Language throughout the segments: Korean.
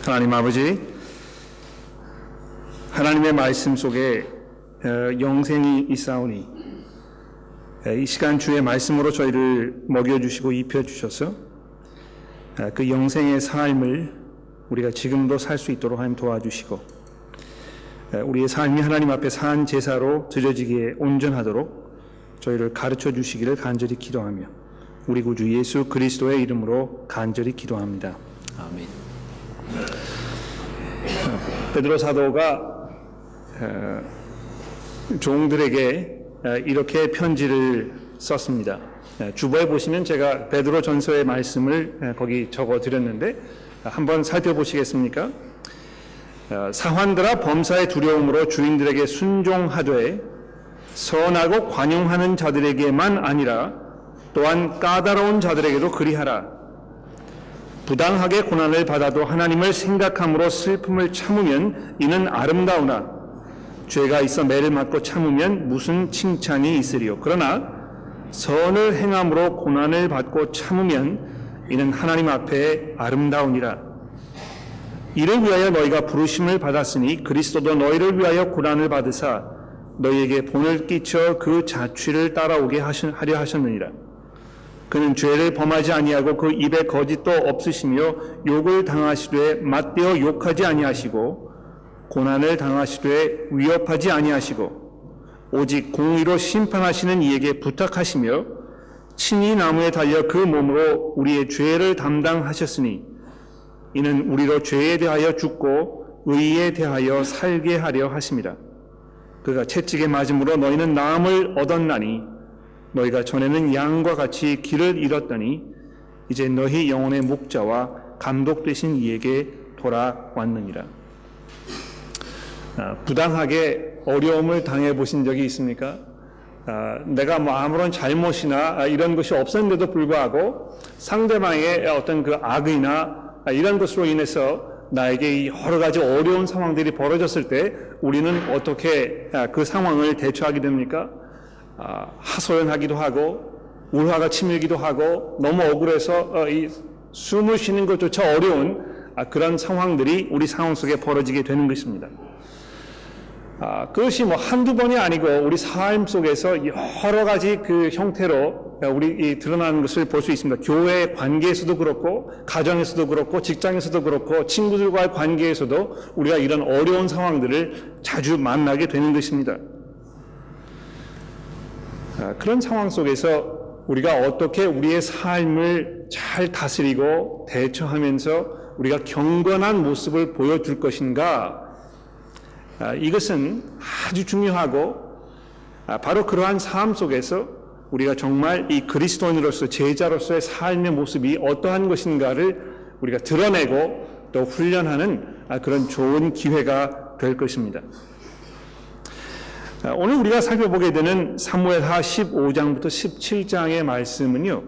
하나님 아버지, 하나님의 말씀 속에 영생이 있사오니 이 시간 주의 말씀으로 저희를 먹여주시고 입혀주셔서 그 영생의 삶을 우리가 지금도 살 수 있도록 하나님 도와주시고 우리의 삶이 하나님 앞에 산 제사로 드려지기에 온전하도록 저희를 가르쳐 주시기를 간절히 기도하며 우리 구주 예수 그리스도의 이름으로 간절히 기도합니다. 아멘. 베드로 사도가 종들에게 이렇게 편지를 썼습니다. 주보에 보시면 제가 베드로 전서의 말씀을 거기 적어 드렸는데 한번 살펴보시겠습니까? 사환들아 범사의 두려움으로 주인들에게 순종하되 선하고 관용하는 자들에게만 아니라 또한 까다로운 자들에게도 그리하라. 부당하게 고난을 받아도 하나님을 생각함으로 슬픔을 참으면 이는 아름다우나 죄가 있어 매를 맞고 참으면 무슨 칭찬이 있으리요. 그러나 선을 행함으로 고난을 받고 참으면 이는 하나님 앞에 아름다우니라. 이를 위하여 너희가 부르심을 받았으니 그리스도도 너희를 위하여 고난을 받으사 너희에게 본을 끼쳐 그 자취를 따라오게 하려 하셨느니라. 그는 죄를 범하지 아니하고 그 입에 거짓도 없으시며 욕을 당하시되 맞대어 욕하지 아니하시고 고난을 당하시되 위협하지 아니하시고 오직 공의로 심판하시는 이에게 부탁하시며 친히 나무에 달려 그 몸으로 우리의 죄를 담당하셨으니 이는 우리로 죄에 대하여 죽고 의에 대하여 살게 하려 하심이라. 그가 채찍에 맞음으로 너희는 나음을 얻었나니 너희가 전에는 양과 같이 길을 잃었더니 이제 너희 영혼의 목자와 감독 되신 이에게 돌아왔느니라. 부당하게 어려움을 당해 보신 적이 있습니까? 내가 아무런 잘못이나 이런 것이 없었는데도 불구하고 상대방의 어떤 그 악의나 이런 것으로 인해서 나에게 여러 가지 어려운 상황들이 벌어졌을 때 우리는 어떻게 그 상황을 대처하게 됩니까? 하소연하기도 하고 울화가 치밀기도 하고 너무 억울해서 이 숨을 쉬는 것조차 어려운 그런 상황들이 우리 상황 속에 벌어지게 되는 것입니다. 그것이 한두 번이 아니고 우리 삶 속에서 여러 가지 그 형태로 우리 드러나는 것을 볼 수 있습니다. 교회 관계에서도 그렇고 가정에서도 그렇고 직장에서도 그렇고 친구들과의 관계에서도 우리가 이런 어려운 상황들을 자주 만나게 되는 것입니다. 그런 상황 속에서 우리가 어떻게 우리의 삶을 잘 다스리고 대처하면서 우리가 경건한 모습을 보여줄 것인가, 이것은 아주 중요하고 바로 그러한 삶 속에서 우리가 정말 이 그리스도인으로서 제자로서의 삶의 모습이 어떠한 것인가를 우리가 드러내고 또 훈련하는 그런 좋은 기회가 될 것입니다. 오늘 우리가 살펴보게 되는 사무엘하 15장부터 17장의 말씀은요,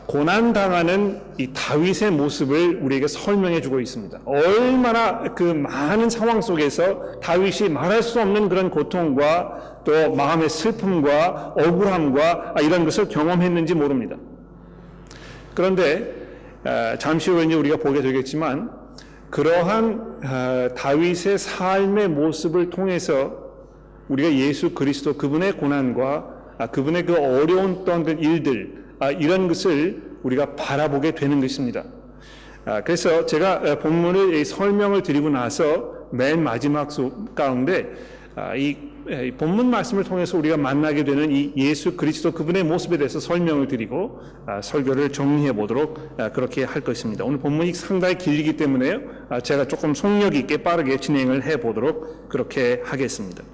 고난당하는 이 다윗의 모습을 우리에게 설명해 주고 있습니다. 얼마나 그 많은 상황 속에서 다윗이 말할 수 없는 그런 고통과 또 마음의 슬픔과 억울함과 이런 것을 경험했는지 모릅니다. 그런데 잠시 후에 우리가 보게 되겠지만 그러한 다윗의 삶의 모습을 통해서 우리가 예수 그리스도 그분의 고난과 그분의 그 어려운 일들 이런 것을 우리가 바라보게 되는 것입니다. 그래서 제가 본문을 설명을 드리고 나서 맨 마지막 가운데 이 본문 말씀을 통해서 우리가 만나게 되는 이 예수 그리스도 그분의 모습에 대해서 설명을 드리고 설교를 정리해 보도록 그렇게 할 것입니다. 오늘 본문이 상당히 길기 때문에요. 제가 조금 속력 있게 빠르게 진행을 해 보도록 그렇게 하겠습니다.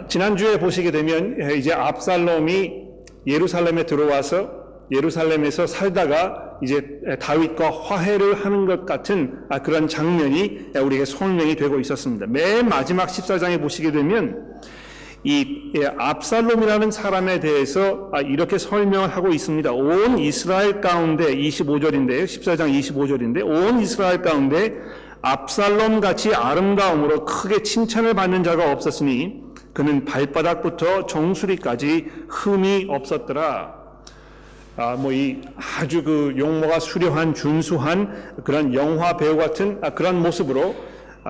지난주에 보시게 되면 이제 압살롬이 예루살렘에 들어와서 예루살렘에서 살다가 이제 다윗과 화해를 하는 것 같은 그런 장면이 우리에게 설명이 되고 있었습니다. 맨 마지막 14장에 보시게 되면 이 압살롬이라는 사람에 대해서 이렇게 설명을 하고 있습니다. 온 이스라엘 가운데 25절인데요. 14장 25절인데 온 이스라엘 가운데 압살롬 같이 아름다움으로 크게 칭찬을 받는 자가 없었으니 그는 발바닥부터 정수리까지 흠이 없었더라. 이 아주 그 용모가 수려한 준수한 그런 영화 배우 같은 그런 모습으로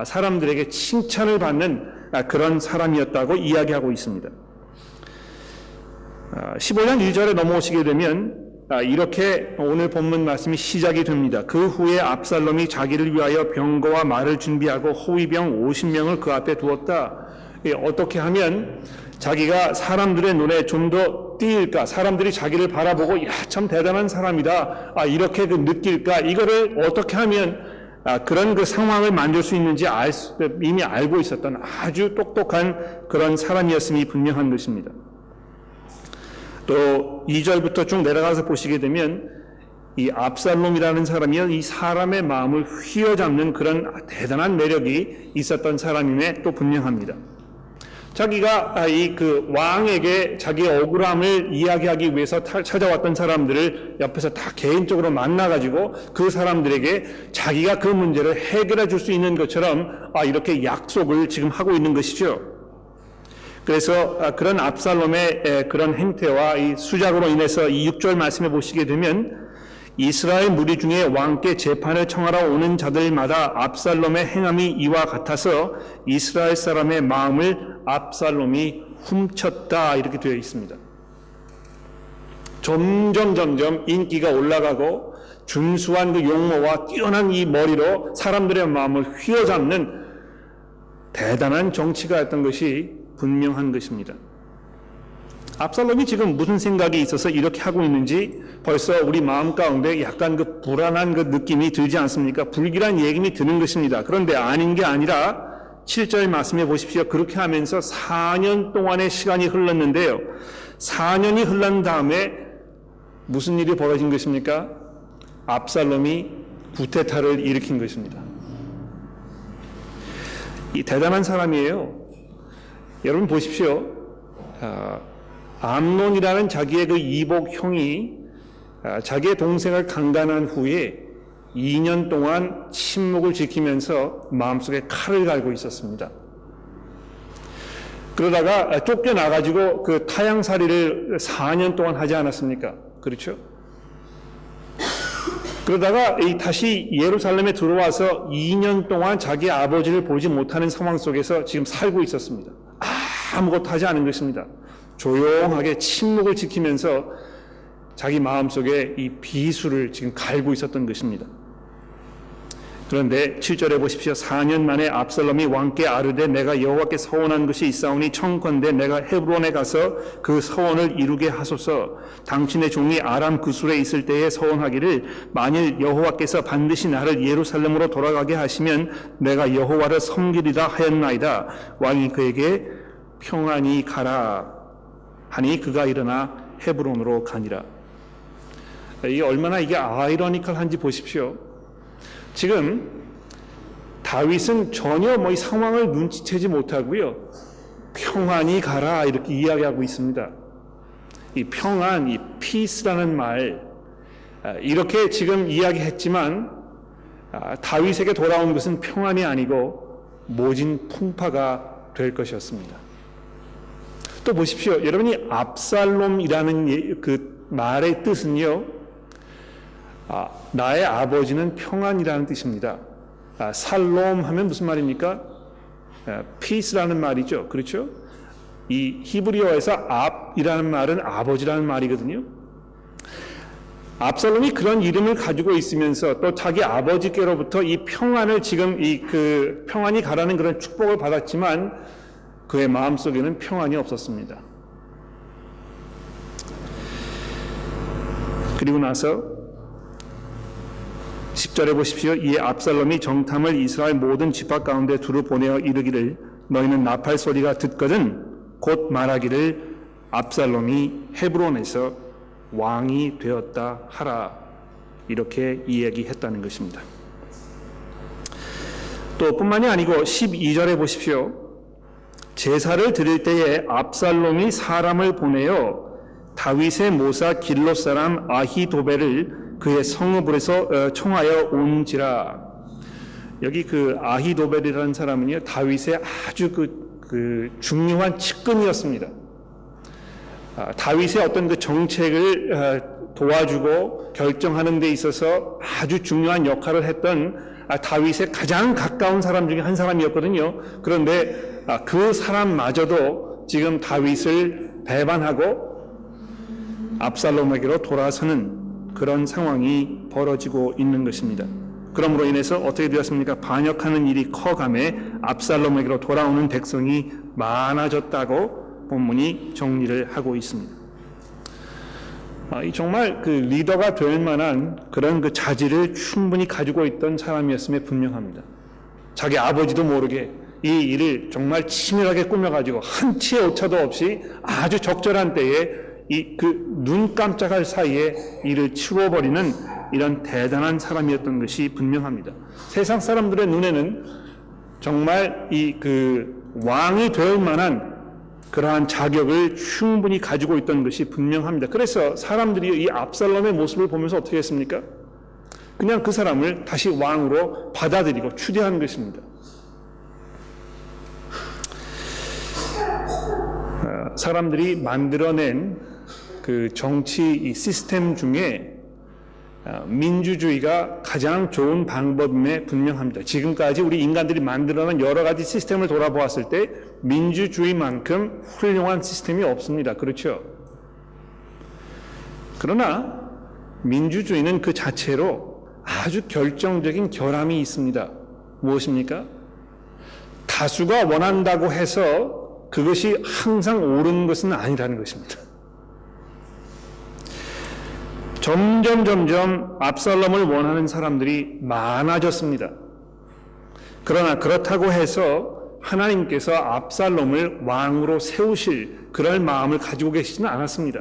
사람들에게 칭찬을 받는 그런 사람이었다고 이야기하고 있습니다. 15장 1절에 넘어오시게 되면 이렇게 오늘 본문 말씀이 시작이 됩니다. 그 후에 압살롬이 자기를 위하여 병거와 말을 준비하고 호위병 50명을 그 앞에 두었다. 어떻게 하면 자기가 사람들의 눈에 좀 더 띄일까, 사람들이 자기를 바라보고 참 대단한 사람이다, 이렇게 느낄까, 이거를 어떻게 하면 그런 그 상황을 만들 수 있는지 이미 알고 있었던 아주 똑똑한 그런 사람이었음이 분명한 것입니다. 또 2절부터 쭉 내려가서 보시게 되면 이 압살롬이라는 사람이 이 사람의 마음을 휘어잡는 그런 대단한 매력이 있었던 사람임에 또 분명합니다. 자기가 이 그 왕에게 자기의 억울함을 이야기하기 위해서 찾아왔던 사람들을 옆에서 다 개인적으로 만나가지고 그 사람들에게 자기가 그 문제를 해결해 줄 수 있는 것처럼 이렇게 약속을 지금 하고 있는 것이죠. 그래서 그런 압살롬의 그런 행태와 이 수작으로 인해서 이 6절 말씀에 보시게 되면 이스라엘 무리 중에 왕께 재판을 청하러 오는 자들마다 압살롬의 행함이 이와 같아서 이스라엘 사람의 마음을 압살롬이 훔쳤다, 이렇게 되어 있습니다. 점점 인기가 올라가고 준수한 그 용모와 뛰어난 이 머리로 사람들의 마음을 휘어잡는 대단한 정치가였던 것이 분명한 것입니다. 압살롬이 지금 무슨 생각이 있어서 이렇게 하고 있는지 벌써 우리 마음 가운데 약간 그 불안한 그 느낌이 들지 않습니까? 불길한 예감이 드는 것입니다. 그런데 아닌 게 아니라 7절 말씀해 보십시오. 그렇게 하면서 4년 동안의 시간이 흘렀는데요. 4년이 흘른 다음에 무슨 일이 벌어진 것입니까? 압살롬이 구테타를 일으킨 것입니다. 이 대단한 사람이에요. 여러분 보십시오. 암논이라는 자기의 그 이복 형이 자기의 동생을 강간한 후에 2년 동안 침묵을 지키면서 마음속에 칼을 갈고 있었습니다. 그러다가 쫓겨나가지고 그 타향살이를 4년 동안 하지 않았습니까? 그렇죠? 그러다가 다시 예루살렘에 들어와서 2년 동안 자기 아버지를 보지 못하는 상황 속에서 지금 살고 있었습니다. 아무것도 하지 않은 것입니다. 조용하게 침묵을 지키면서 자기 마음속에 이 비수를 지금 갈고 있었던 것입니다. 그런데 7절에 보십시오. 4년 만에 압살롬이 왕께 아르되 내가 여호와께 서원한 것이 있사오니 청컨대 내가 헤브론에 가서 그 서원을 이루게 하소서. 당신의 종이 아람 그술에 있을 때에 서원하기를 만일 여호와께서 반드시 나를 예루살렘으로 돌아가게 하시면 내가 여호와를 섬기리라 하였나이다. 왕이 그에게 평안히 가라 하니 그가 일어나 헤브론으로 가니라. 이게 얼마나 이게 아이러니컬한지 보십시오. 지금 다윗은 전혀 이 상황을 눈치채지 못하고요. 평안히 가라 이렇게 이야기하고 있습니다. 이 평안, 이 피스라는 말 이렇게 지금 이야기했지만 다윗에게 돌아온 것은 평안이 아니고 모진 풍파가 될 것이었습니다. 또 보십시오. 여러분이 압살롬이라는 그 말의 뜻은요. 나의 아버지는 평안이라는 뜻입니다. 살롬 하면 무슨 말입니까? peace라는 말이죠. 그렇죠? 이 히브리어에서 압이라는 말은 아버지라는 말이거든요. 압살롬이 그런 이름을 가지고 있으면서 또 자기 아버지께로부터 이 평안을 지금 그 평안이 가라는 그런 축복을 받았지만 그의 마음속에는 평안이 없었습니다. 그리고 나서 10절에 보십시오. 이에 압살롬이 정탐을 이스라엘 모든 지파 가운데 두루 보내어 이르기를 너희는 나팔 소리가 듣거든 곧 말하기를 압살롬이 헤브론에서 왕이 되었다 하라. 이렇게 이야기했다는 것입니다. 또 뿐만이 아니고 12절에 보십시오. 제사를 드릴 때에 압살롬이 사람을 보내어 다윗의 모사 길롯 사람 아히도벨을 그의 성읍으로서 청하여 온지라. 여기 그 아히도벨이라는 사람은요 다윗의 아주 그 중요한 측근이었습니다. 다윗의 어떤 그 정책을 도와주고 결정하는 데 있어서 아주 중요한 역할을 했던 다윗의 가장 가까운 사람 중에 한 사람이었거든요. 그런데 그 사람마저도 지금 다윗을 배반하고 압살롬에게로 돌아서는 그런 상황이 벌어지고 있는 것입니다. 그러므로 인해서 어떻게 되었습니까? 반역하는 일이 커감에 압살롬에게로 돌아오는 백성이 많아졌다고 본문이 정리를 하고 있습니다. 정말 그 리더가 될 만한 그런 그 자질을 충분히 가지고 있던 사람이었음에 분명합니다. 자기 아버지도 모르게 이 일을 정말 치밀하게 꾸며가지고 한치의 오차도 없이 아주 적절한 때에 눈 깜짝할 사이에 일을 치워버리는 이런 대단한 사람이었던 것이 분명합니다. 세상 사람들의 눈에는 정말 왕이 될 만한 그러한 자격을 충분히 가지고 있던 것이 분명합니다. 그래서 사람들이 이 압살롬의 모습을 보면서 어떻게 했습니까? 그냥 그 사람을 다시 왕으로 받아들이고 추대한 것입니다. 사람들이 만들어낸 그 정치 시스템 중에 민주주의가 가장 좋은 방법임에 분명합니다. 지금까지 우리 인간들이 만들어낸 여러 가지 시스템을 돌아보았을 때 민주주의만큼 훌륭한 시스템이 없습니다. 그렇죠? 그러나 민주주의는 그 자체로 아주 결정적인 결함이 있습니다. 무엇입니까? 다수가 원한다고 해서 그것이 항상 옳은 것은 아니라는 것입니다. 점점 압살롬을 원하는 사람들이 많아졌습니다. 그러나 그렇다고 해서 하나님께서 압살롬을 왕으로 세우실 그럴 마음을 가지고 계시지는 않았습니다.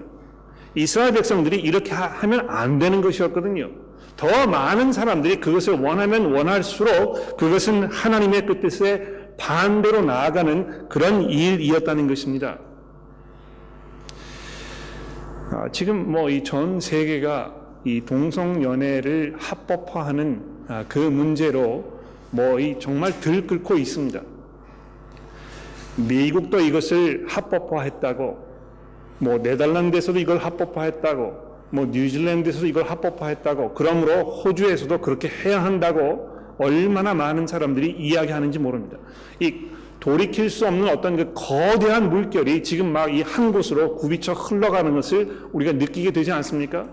이스라엘 백성들이 이렇게 하면 안 되는 것이었거든요. 더 많은 사람들이 그것을 원하면 원할수록 그것은 하나님의 뜻에 반대로 나아가는 그런 일이었다는 것입니다. 지금 이 전 세계가 이 동성 연애를 합법화하는 그 문제로 정말 들끓고 있습니다. 미국도 이것을 합법화했다고, 네덜란드에서도 이걸 합법화했다고, 뉴질랜드에서도 이걸 합법화했다고, 그러므로 호주에서도 그렇게 해야 한다고 얼마나 많은 사람들이 이야기하는지 모릅니다. 이 돌이킬 수 없는 어떤 그 거대한 물결이 지금 막 이 한 곳으로 굽이쳐 흘러가는 것을 우리가 느끼게 되지 않습니까?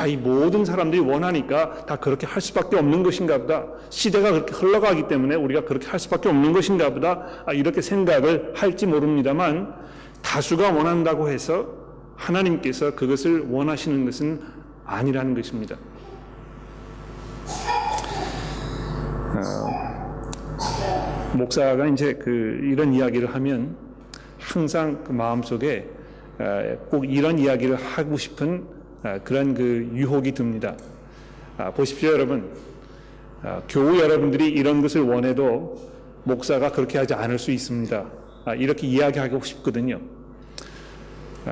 이 모든 사람들이 원하니까 다 그렇게 할 수밖에 없는 것인가 보다. 시대가 그렇게 흘러가기 때문에 우리가 그렇게 할 수밖에 없는 것인가 보다. 이렇게 생각을 할지 모릅니다만 다수가 원한다고 해서 하나님께서 그것을 원하시는 것은 아니라는 것입니다. 목사가 이제 이런 이야기를 하면 항상 그 마음속에 꼭 이런 이야기를 하고 싶은 그런 유혹이 듭니다. 보십시오, 여러분. 교우 여러분들이 이런 것을 원해도 목사가 그렇게 하지 않을 수 있습니다. 이렇게 이야기하고 싶거든요.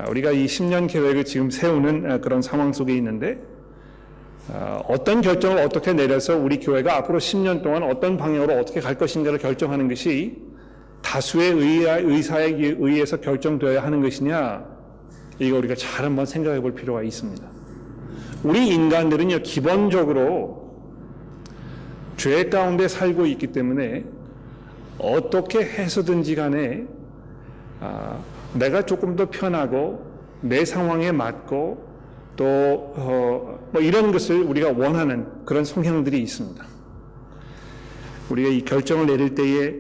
우리가 이 10년 계획을 지금 세우는 그런 상황 속에 있는데 어떤 결정을 어떻게 내려서 우리 교회가 앞으로 10년 동안 어떤 방향으로 어떻게 갈 것인가를 결정하는 것이 다수의 의사에 의해서 결정되어야 하는 것이냐, 이거 우리가 잘 한번 생각해 볼 필요가 있습니다. 우리 인간들은요, 기본적으로 죄 가운데 살고 있기 때문에 어떻게 해서든지 간에 내가 조금 더 편하고 내 상황에 맞고 또 이런 것을 우리가 원하는 그런 성향들이 있습니다. 우리가 이 결정을 내릴 때에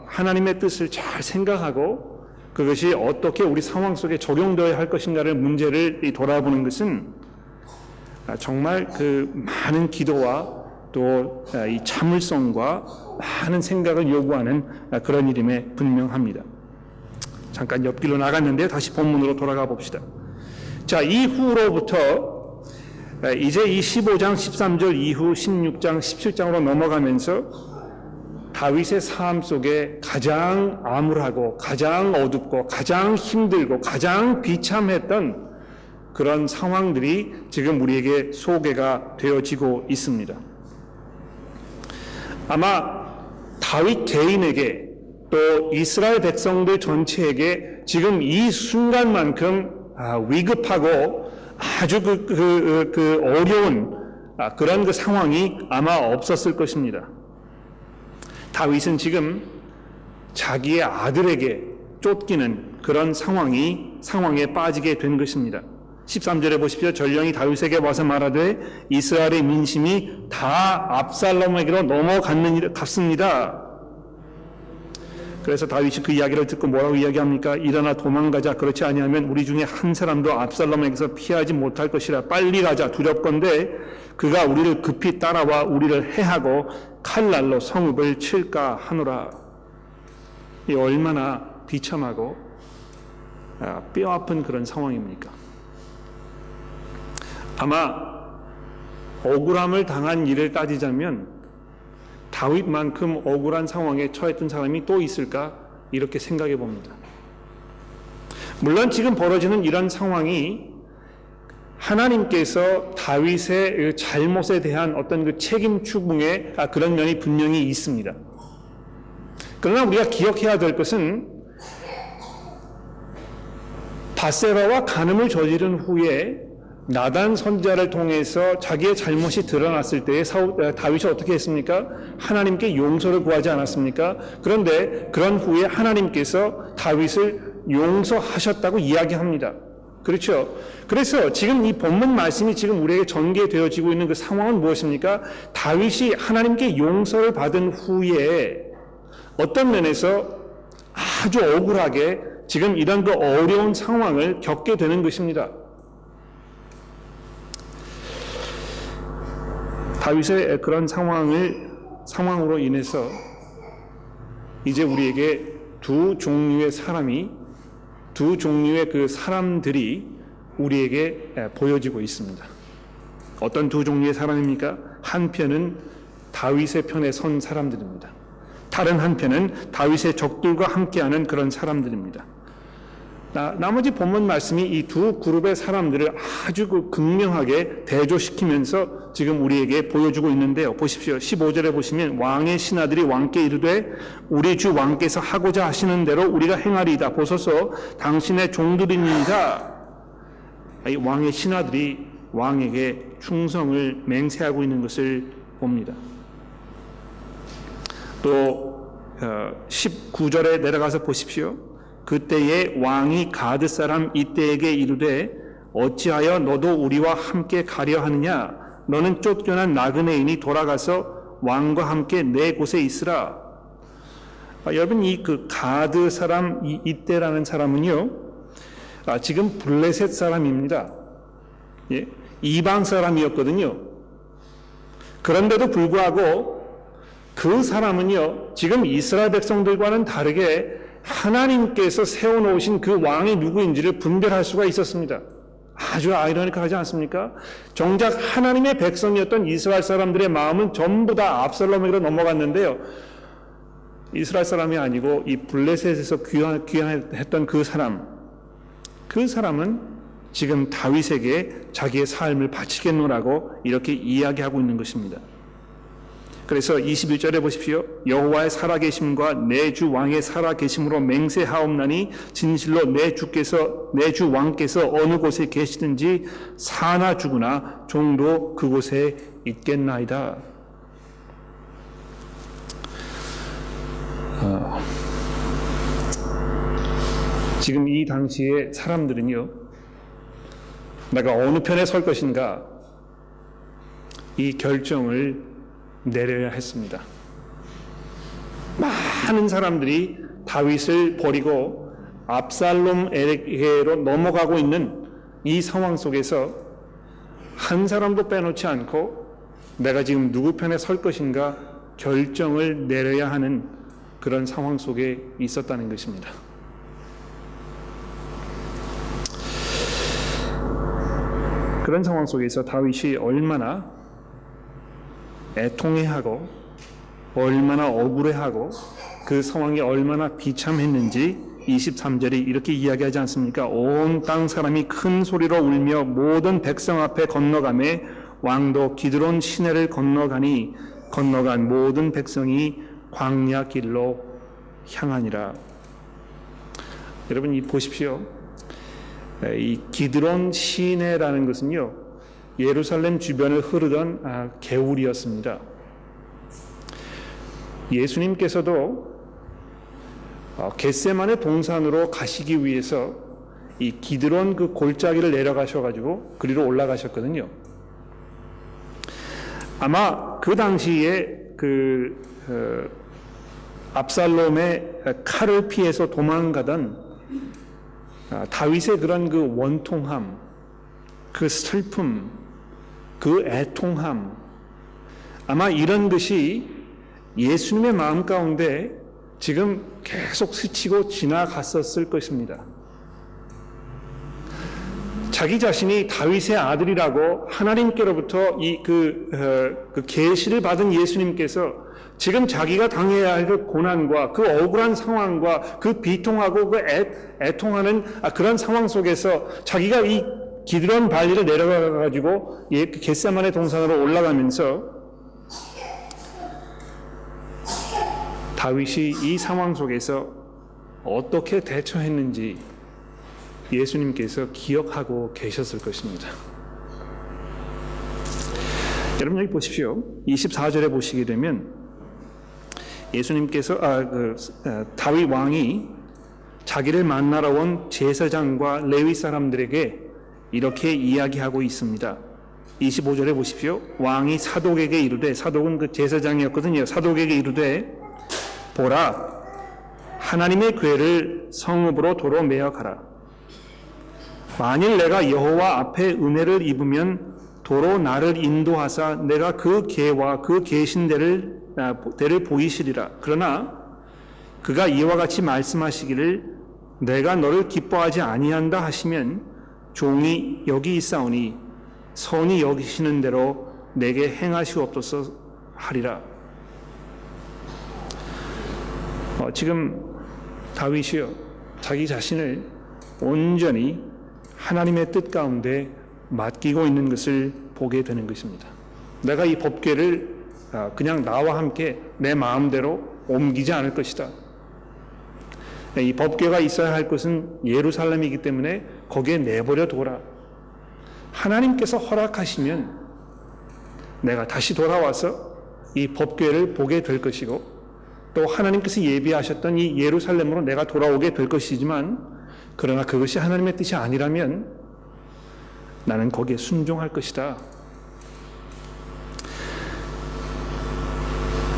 하나님의 뜻을 잘 생각하고 그것이 어떻게 우리 상황 속에 적용되어야 할 것인가를 문제를 돌아보는 것은 정말 많은 기도와 또 이 참을성과 많은 생각을 요구하는 그런 일임에 분명합니다. 잠깐 옆길로 나갔는데 다시 본문으로 돌아가 봅시다. 자, 이후로부터 이제 이 15장 13절 이후 16장 17장으로 넘어가면서 다윗의 삶 속에 가장 암울하고 가장 어둡고 가장 힘들고 가장 비참했던 그런 상황들이 지금 우리에게 소개가 되어지고 있습니다. 아마 다윗 개인에게 또 이스라엘 백성들 전체에게 지금 이 순간만큼 위급하고 아주 어려운 그런 상황이 아마 없었을 것입니다. 다윗은 지금 자기의 아들에게 쫓기는 그런 상황에 빠지게 된 것입니다. 13절에 보십시오. 전령이 다윗에게 와서 말하되 이스라엘의 민심이 다 압살롬에게로 넘어갔습니다. 그래서 다윗이 그 이야기를 듣고 뭐라고 이야기합니까? 일어나 도망가자. 그렇지 아니하면 우리 중에 한 사람도 압살롬에게서 피하지 못할 것이라. 빨리 가자. 두렵건대 그가 우리를 급히 따라와 우리를 해하고 칼날로 성읍을 칠까 하노라. 이 얼마나 비참하고 뼈아픈 그런 상황입니까? 아마 억울함을 당한 일을 따지자면 다윗만큼 억울한 상황에 처했던 사람이 또 있을까? 이렇게 생각해 봅니다. 물론 지금 벌어지는 이런 상황이 하나님께서 다윗의 잘못에 대한 어떤 그 책임 추궁의 그런 면이 분명히 있습니다. 그러나 우리가 기억해야 될 것은 밧세바와 간음을 저지른 후에 나단 선지자를 통해서 자기의 잘못이 드러났을 때에 다윗이 어떻게 했습니까? 하나님께 용서를 구하지 않았습니까? 그런데 그런 후에 하나님께서 다윗을 용서하셨다고 이야기합니다. 그렇죠? 그래서 지금 이 본문 말씀이 지금 우리에게 전개되어지고 있는 그 상황은 무엇입니까? 다윗이 하나님께 용서를 받은 후에 어떤 면에서 아주 억울하게 지금 이런 그 어려운 상황을 겪게 되는 것입니다. 다윗의 그런 상황으로 인해서 이제 우리에게 두 종류의 그 사람들이 우리에게 보여지고 있습니다. 어떤 두 종류의 사람입니까? 한편은 다윗의 편에 선 사람들입니다. 다른 한편은 다윗의 적들과 함께하는 그런 사람들입니다. 나머지 본문 말씀이 이 두 그룹의 사람들을 아주 극명하게 대조시키면서 지금 우리에게 보여주고 있는데요. 보십시오. 15절에 보시면 왕의 신하들이 왕께 이르되 우리 주 왕께서 하고자 하시는 대로 우리가 행하리이다. 보소서 당신의 종들이니이다. 이 왕의 신하들이 왕에게 충성을 맹세하고 있는 것을 봅니다. 또 19절에 내려가서 보십시오. 그때에 왕이 가드 사람 이때에게 이르되 어찌하여 너도 우리와 함께 가려 하느냐? 너는 쫓겨난 나그네인이 돌아가서 왕과 함께 내 곳에 있으라. 여러분 이 가드 사람 이때라는 사람은요, 지금 블레셋 사람입니다. 예? 이방 사람이었거든요. 그런데도 불구하고 그 사람은요, 지금 이스라엘 백성들과는 다르게 하나님께서 세워놓으신 그 왕이 누구인지를 분별할 수가 있었습니다. 아주 아이러니컬하지 않습니까? 정작 하나님의 백성이었던 이스라엘 사람들의 마음은 전부 다 압살롬에게로 넘어갔는데요. 이스라엘 사람이 아니고 이 블레셋에서 귀환했던 그 사람은 지금 다윗에게 자기의 삶을 바치겠노라고 이렇게 이야기하고 있는 것입니다. 그래서 21절에 보십시오. 여호와의 살아계심과 내 주 왕의 살아계심으로 맹세하옵나니 진실로 내 주 왕께서 어느 곳에 계시든지 사나 죽으나 종도 그곳에 있겠나이다. 지금 이 당시의 사람들은요, 내가 어느 편에 설 것인가 이 결정을 내려야 했습니다. 많은 사람들이 다윗을 버리고 압살롬에게로 넘어가고 있는 이 상황 속에서 한 사람도 빼놓지 않고 내가 지금 누구 편에 설 것인가 결정을 내려야 하는 그런 상황 속에 있었다는 것입니다. 그런 상황 속에서 다윗이 얼마나 애통해하고 얼마나 억울해하고 그 상황이 얼마나 비참했는지 23절이 이렇게 이야기하지 않습니까? 온 땅 사람이 큰 소리로 울며 모든 백성 앞에 건너가매 왕도 기드론 시내를 건너간 모든 백성이 광야 길로 향하니라. 여러분 이 보십시오. 이 기드론 시내라는 것은요, 예루살렘 주변을 흐르던 개울이었습니다. 예수님께서도 겟세마네 동산으로 가시기 위해서 이 기드론 그 골짜기를 내려가셔가지고 그리로 올라가셨거든요. 아마 그 당시에 압살롬의 칼을 피해서 도망가던 다윗의 그런 그 원통함, 그 슬픔, 그 애통함, 아마 이런 것이 예수님의 마음 가운데 지금 계속 스치고 지나갔었을 것입니다. 자기 자신이 다윗의 아들이라고 하나님께로부터 그 계시를 받은 예수님께서 지금 자기가 당해야 할 그 고난과 그 억울한 상황과 그 비통하고 그 애통하는 그런 상황 속에서 자기가 이 기드론 발리를 내려가가지고 겟세마네 동산으로 올라가면서 다윗이 이 상황 속에서 어떻게 대처했는지 예수님께서 기억하고 계셨을 것입니다. 여러분 여기 보십시오. 24절에 보시게 되면 예수님께서 다윗 왕이 자기를 만나러 온 제사장과 레위 사람들에게 이렇게 이야기하고 있습니다. 25절에 보십시오. 왕이 사독에게 이르되, 사독은 그 제사장이었거든요. 사독에게 이르되, 보라, 하나님의 궤를 성읍으로 도로 메어 가라. 만일 내가 여호와 앞에 은혜를 입으면 도로 나를 인도하사 내가 그 궤와 그 계신 데를 보이시리라. 그러나 그가 이와 같이 말씀하시기를 내가 너를 기뻐하지 아니한다 하시면 종이 여기 있사오니 선이 여기시는 대로 내게 행하시옵소서 하리라. 지금 다윗이요, 자기 자신을 온전히 하나님의 뜻 가운데 맡기고 있는 것을 보게 되는 것입니다. 내가 이 법궤를 그냥 나와 함께 내 마음대로 옮기지 않을 것이다. 이 법궤가 있어야 할 것은 예루살렘이기 때문에 거기에 내버려 둬라. 하나님께서 허락하시면 내가 다시 돌아와서 이 법궤를 보게 될 것이고, 또 하나님께서 예비하셨던 이 예루살렘으로 내가 돌아오게 될 것이지만, 그러나 그것이 하나님의 뜻이 아니라면 나는 거기에 순종할 것이다.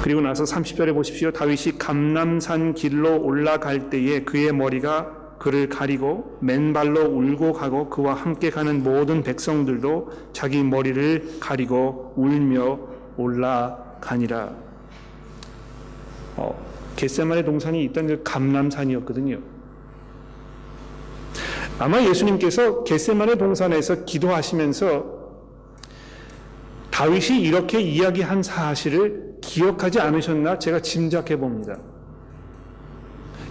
그리고 나서 30절에 보십시오. 다윗이 감람산 길로 올라갈 때에 그의 머리가 그를 가리고 맨발로 울고 가고 그와 함께 가는 모든 백성들도 자기 머리를 가리고 울며 올라가니라. 겟세마네 동산이 있던 그 감람산이었거든요. 아마 예수님께서 겟세마네 동산에서 기도하시면서 다윗이 이렇게 이야기한 사실을 기억하지 않으셨나 제가 짐작해 봅니다.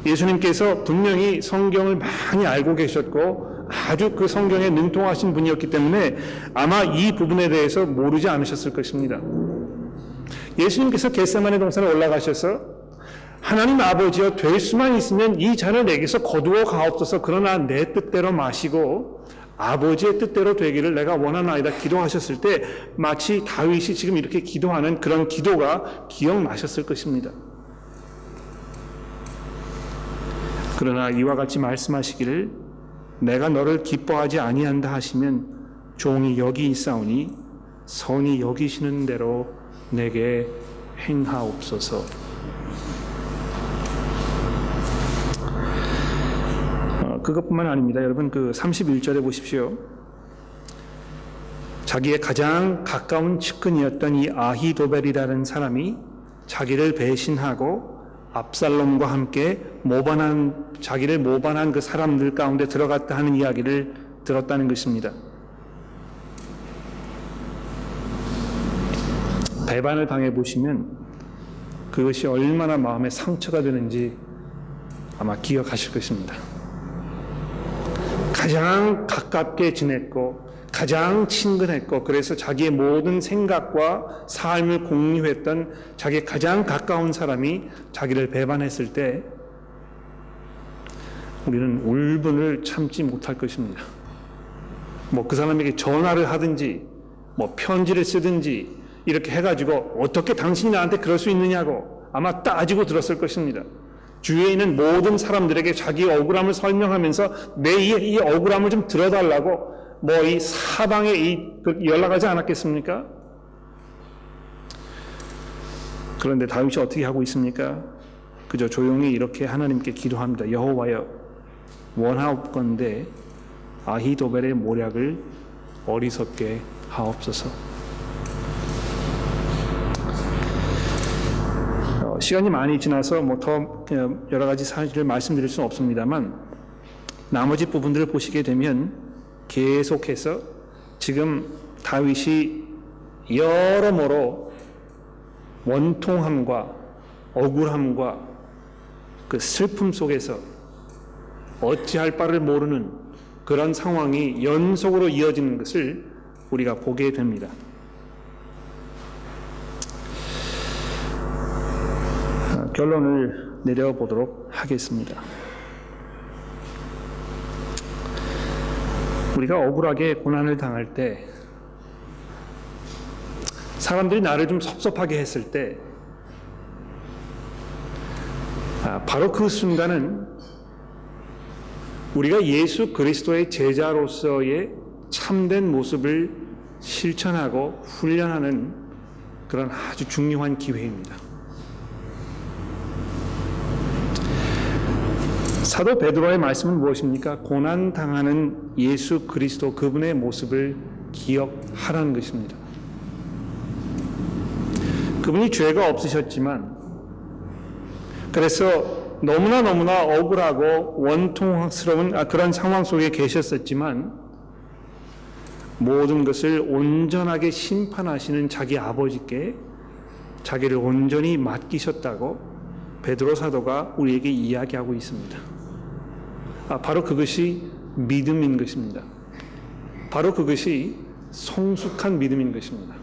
예수님께서 분명히 성경을 많이 알고 계셨고 아주 그 성경에 능통하신 분이었기 때문에 아마 이 부분에 대해서 모르지 않으셨을 것입니다. 예수님께서 겟세마네 동산에 올라가셔서 하나님 아버지여, 될 수만 있으면 이 잔을 내게서 거두어 가옵소서. 그러나 내 뜻대로 마시고 아버지의 뜻대로 되기를 내가 원하나이다 기도하셨을 때 마치 다윗이 지금 이렇게 기도하는 그런 기도가 기억나셨을 것입니다. 그러나 이와 같이 말씀하시기를 내가 너를 기뻐하지 아니한다 하시면 종이 여기 있사오니 선이 여기시는 대로 내게 행하옵소서. 그것뿐만 아닙니다. 여러분, 그 31절에 보십시오. 자기의 가장 가까운 측근이었던 이 아히도벨이라는 사람이 자기를 배신하고 압살롬과 함께 자기를 모반한 그 사람들 가운데 들어갔다 하는 이야기를 들었다는 것입니다. 배반을 당해보시면 그것이 얼마나 마음에 상처가 되는지 아마 기억하실 것입니다. 가장 가깝게 지냈고 가장 친근했고 그래서 자기의 모든 생각과 삶을 공유했던 자기의 가장 가까운 사람이 자기를 배반했을 때 우리는 울분을 참지 못할 것입니다. 뭐 그 사람에게 전화를 하든지 뭐 편지를 쓰든지 이렇게 해가지고 어떻게 당신이 나한테 그럴 수 있느냐고 아마 따지고 들었을 것입니다. 주위에 있는 모든 사람들에게 자기 억울함을 설명하면서 내 이 억울함을 좀 들어달라고 뭐 이 사방에 연락하지 않았겠습니까? 그런데 다윗이 어떻게 하고 있습니까? 그저 조용히 이렇게 하나님께 기도합니다. 여호와여, 원하옵건대 아히도벨의 모략을 어리석게 하옵소서. 시간이 많이 지나서 뭐 더 여러 가지 사실을 말씀드릴 수는 없습니다만 나머지 부분들을 보시게 되면 계속해서 지금 다윗이 여러모로 원통함과 억울함과 그 슬픔 속에서 어찌할 바를 모르는 그런 상황이 연속으로 이어지는 것을 우리가 보게 됩니다. 결론을 내려보도록 하겠습니다. 우리가 억울하게 고난을 당할 때, 사람들이 나를 좀 섭섭하게 했을 때, 바로 그 순간은 우리가 예수 그리스도의 제자로서의 참된 모습을 실천하고 훈련하는 그런 아주 중요한 기회입니다. 사도 베드로의 말씀은 무엇입니까? 고난 당하는 예수 그리스도 그분의 모습을 기억하라는 것입니다. 그분이 죄가 없으셨지만 그래서 너무나 억울하고 원통스러운 그런 상황 속에 계셨었지만 모든 것을 온전하게 심판하시는 자기 아버지께 자기를 온전히 맡기셨다고 베드로 사도가 우리에게 이야기하고 있습니다. 바로 그것이 믿음인 것입니다. 바로 그것이 성숙한 믿음인 것입니다.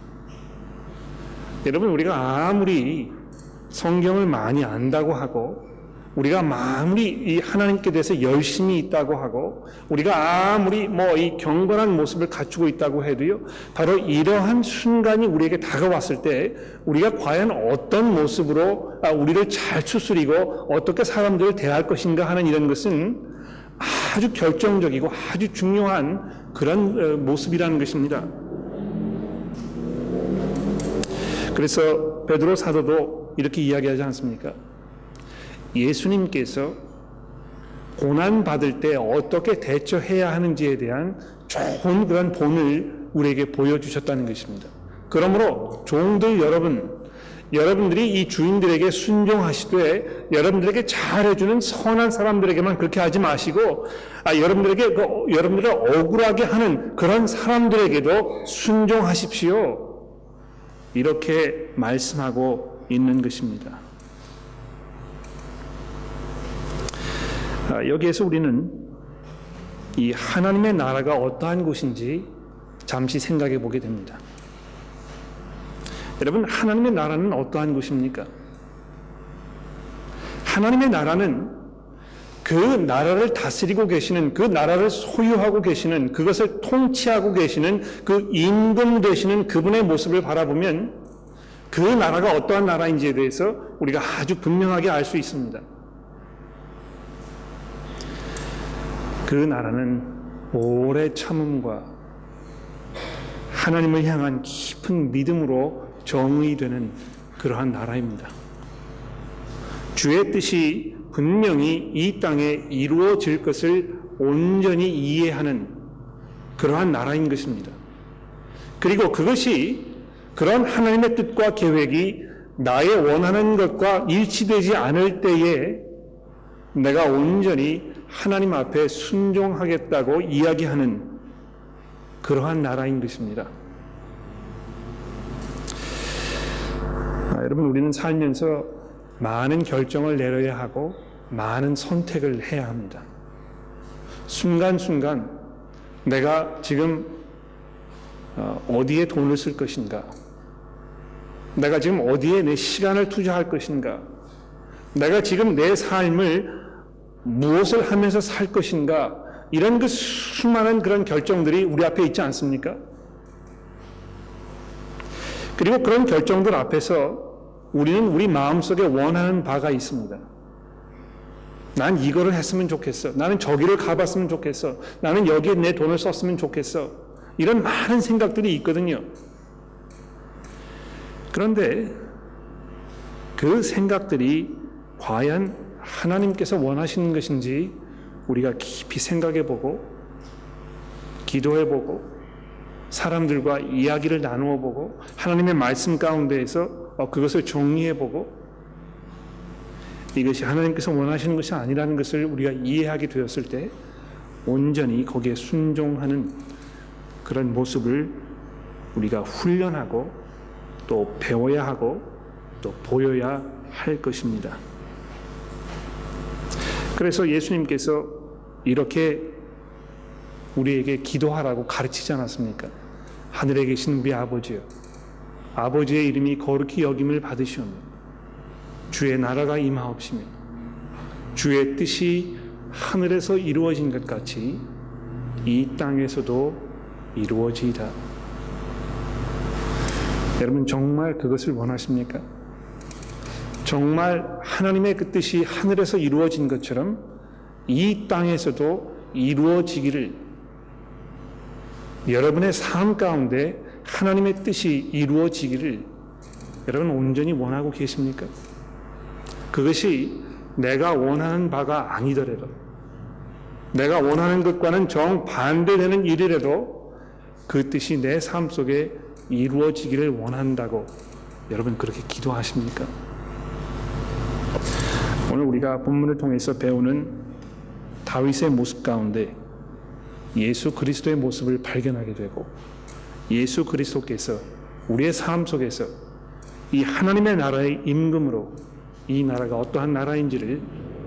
여러분, 우리가 아무리 성경을 많이 안다고 하고 우리가 아무리 이 하나님께 대해서 열심히 있다고 하고 우리가 아무리 뭐 이 경건한 모습을 갖추고 있다고 해도요, 바로 이러한 순간이 우리에게 다가왔을 때 우리가 과연 어떤 모습으로 우리를 잘 추스리고 어떻게 사람들을 대할 것인가 하는 이런 것은 아주 결정적이고 아주 중요한 그런 모습이라는 것입니다. 그래서 베드로 사도도 이렇게 이야기하지 않습니까? 예수님께서 고난 받을 때 어떻게 대처해야 하는지에 대한 좋은 그런 본을 우리에게 보여주셨다는 것입니다. 그러므로 종들 여러분들이 이 주인들에게 순종하시되 여러분들에게 잘해주는 선한 사람들에게만 그렇게 하지 마시고 여러분들을 억울하게 하는 그런 사람들에게도 순종하십시오. 이렇게 말씀하고 있는 것입니다. 여기에서 우리는 이 하나님의 나라가 어떠한 곳인지 잠시 생각해 보게 됩니다. 여러분, 하나님의 나라는 어떠한 곳입니까? 하나님의 나라는 그 나라를 다스리고 계시는, 그 나라를 소유하고 계시는, 그것을 통치하고 계시는 그 임금 되시는 그분의 모습을 바라보면 그 나라가 어떠한 나라인지에 대해서 우리가 아주 분명하게 알 수 있습니다. 그 나라는 오래 참음과 하나님을 향한 깊은 믿음으로 정의되는 그러한 나라입니다. 주의 뜻이 분명히 이 땅에 이루어질 것을 온전히 이해하는 그러한 나라인 것입니다. 그리고 그것이 그런 하나님의 뜻과 계획이 나의 원하는 것과 일치되지 않을 때에 내가 온전히 하나님 앞에 순종하겠다고 이야기하는 그러한 나라인 것입니다. 여러분, 우리는 살면서 많은 결정을 내려야 하고 많은 선택을 해야 합니다. 순간순간 내가 지금 어디에 돈을 쓸 것인가? 내가 지금 어디에 내 시간을 투자할 것인가? 내가 지금 내 삶을 무엇을 하면서 살 것인가, 이런 그 수많은 그런 결정들이 우리 앞에 있지 않습니까? 그리고 그런 결정들 앞에서 우리는 우리 마음속에 원하는 바가 있습니다. 난 이거를 했으면 좋겠어. 나는 저기를 가봤으면 좋겠어. 나는 여기에 내 돈을 썼으면 좋겠어. 이런 많은 생각들이 있거든요. 그런데 그 생각들이 과연 하나님께서 원하시는 것인지 우리가 깊이 생각해보고 기도해보고 사람들과 이야기를 나누어보고 하나님의 말씀 가운데에서 그것을 정리해보고 이것이 하나님께서 원하시는 것이 아니라는 것을 우리가 이해하게 되었을 때 온전히 거기에 순종하는 그런 모습을 우리가 훈련하고 또 배워야 하고 또 보여야 할 것입니다. 그래서 예수님께서 이렇게 우리에게 기도하라고 가르치지 않았습니까? 하늘에 계신 우리 아버지요, 아버지의 이름이 거룩히 여김을 받으시오며 주의 나라가 임하옵시며 주의 뜻이 하늘에서 이루어진 것 같이 이 땅에서도 이루어지이다. 여러분, 정말 그것을 원하십니까? 정말 하나님의 그 뜻이 하늘에서 이루어진 것처럼 이 땅에서도 이루어지기를, 여러분의 삶 가운데 하나님의 뜻이 이루어지기를 여러분 온전히 원하고 계십니까? 그것이 내가 원하는 바가 아니더라도, 내가 원하는 것과는 정반대되는 일이라도 그 뜻이 내 삶 속에 이루어지기를 원한다고 여러분 그렇게 기도하십니까? 오늘 우리가 본문을 통해서 배우는 다윗의 모습 가운데 예수 그리스도의 모습을 발견하게 되고 예수 그리스도께서 우리의 삶 속에서 이 하나님의 나라의 임금으로 이 나라가 어떠한 나라인지를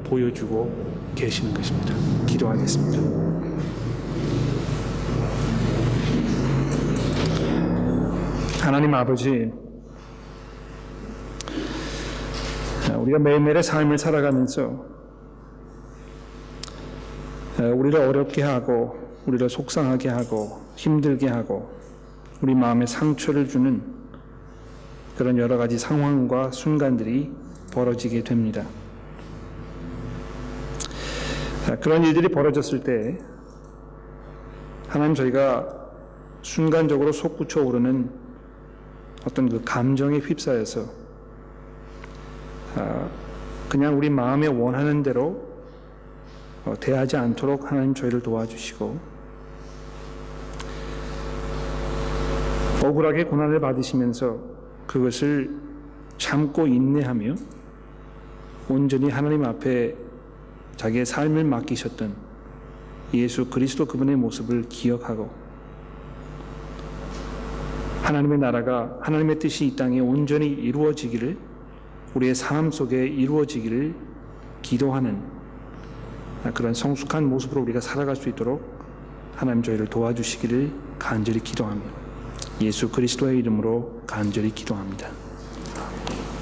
보여주고 계시는 것입니다. 기도하겠습니다. 하나님 아버지, 우리가 매일매일의 삶을 살아가면서 우리를 어렵게 하고 우리를 속상하게 하고 힘들게 하고 우리 마음에 상처를 주는 그런 여러 가지 상황과 순간들이 벌어지게 됩니다. 그런 일들이 벌어졌을 때 하나님, 저희가 순간적으로 솟구쳐 오르는 어떤 그 감정에 휩싸여서 그냥 우리 마음에 원하는 대로 대하지 않도록 하나님 저희를 도와주시고, 억울하게 고난을 받으시면서 그것을 참고 인내하며 온전히 하나님 앞에 자기의 삶을 맡기셨던 예수 그리스도 그분의 모습을 기억하고 하나님의 나라가, 하나님의 뜻이 이 땅에 온전히 이루어지기를, 우리의 삶 속에 이루어지기를 기도하는 그런 성숙한 모습으로 우리가 살아갈 수 있도록 하나님 저희를 도와주시기를 간절히 기도하며 예수 그리스도의 이름으로 간절히 기도합니다.